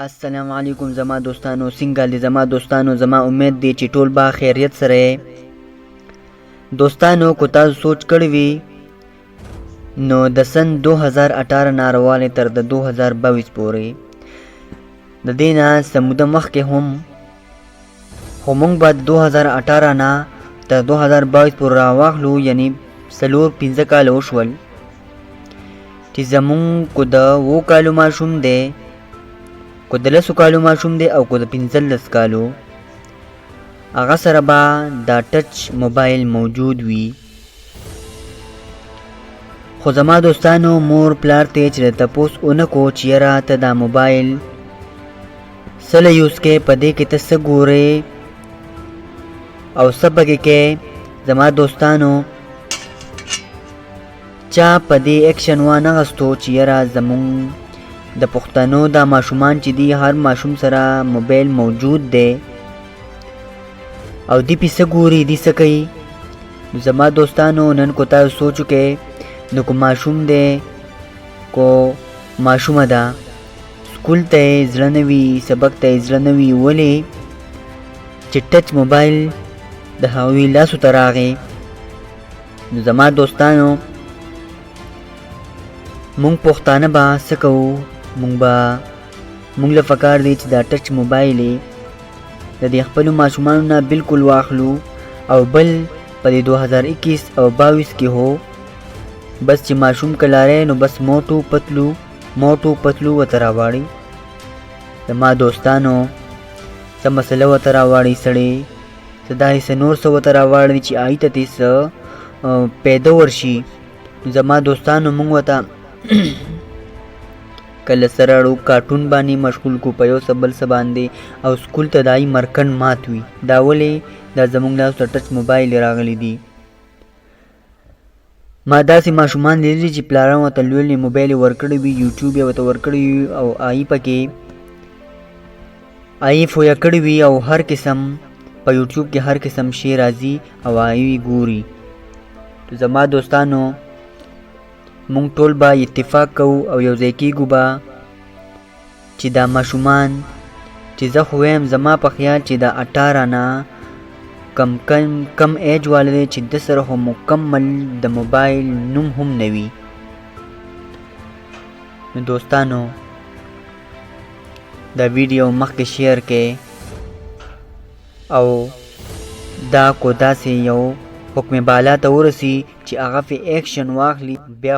السلام علیکم زما دوستانو، څنګه دي زما دوستانو؟ زما امید دی چې ټول با خیریت سره یې. دوستانو کو تاسو سوچ کړی وي نو د سن 2018 نارواله تر د 2022 پورې د دې نه سموده مخکې هم موږ به 2018 نه تر 2022 پورې راواخلو، یعنی 4-5 کاله وشول چې زمونږ کو د 2 کالو ماشوم دی، کو د 10 کالو ماشوم دی او کو د 15 کالو، هغه سره به دا ټچ موبایل موجود وي. خو زما دوستانو مور پلار ته چې تپوس اونکو چې یاره ته دا موبایل سله یوز کې پدې کې ته څه ګورې او څه پکې کې. زما دوستانو چا پدې اکشن وانغستو چې یاره زمونږ د پښتنو دا ماشومان چې دی هر ماشوم سره موبایل موجود دی او دی پیسه ګوري دی څه کوي. زما دوستانو نن کو تاسو سوچو کې نو کو ماشوم دی کو ماشومه ده سکول ته زړه نه وي، سبق ته زړه نه وي، ولې چې ټچ موبایل د هغوی لاسو ته راغی. نو زما دوستانو مونږ پښتانه به څه کوو؟ مونږ له پکار دی چې دا ټچ موبایل د دې خپلو ماشومانو نه بالکل واخلو او بل په 2021 او 22 کې هو بس چې ماشوم کلاره نو بس موټو پتلو ورته راواړي. زما دوستانو څه مسله ورته راواړي سړی، څه داسې نور څه ورته راواړي چې آی ته دې څه پیدا ورشي. زما دوستانو مونږ ورته کله سره اړو کارټون باندې مشغول کو په یو څه بل څه باندې او سکول ته دای مرکن مات وي. دا ولې دا زموږ لاس ته ټچ موبایل راغلی دی. ما داسې ماشومان لیدلي چې پلاران ورته لوی موبایل ورکړی وي، یوټیوب یې ورته ورکړی وي او آی پکې آی فویا کړی وي او هر قسم په یوټیوب کې هر قسم شی راځي او آی ګوري. زما دوستانو مونږ ټول به اتفاق کوو او یو ځای کېږو به چې دا ماشومان چې زه خو وایم زما په خیال چې دا 18 نه کم ایج والا دی چې د سره خو مکمل د موبایل نوم هم نه وي. نو دوستانو دا ویډیو مخکې شیر کې او دا کو داسې یو حکم بالا ته ورسی چې هغه په ایکشن واخلي بیا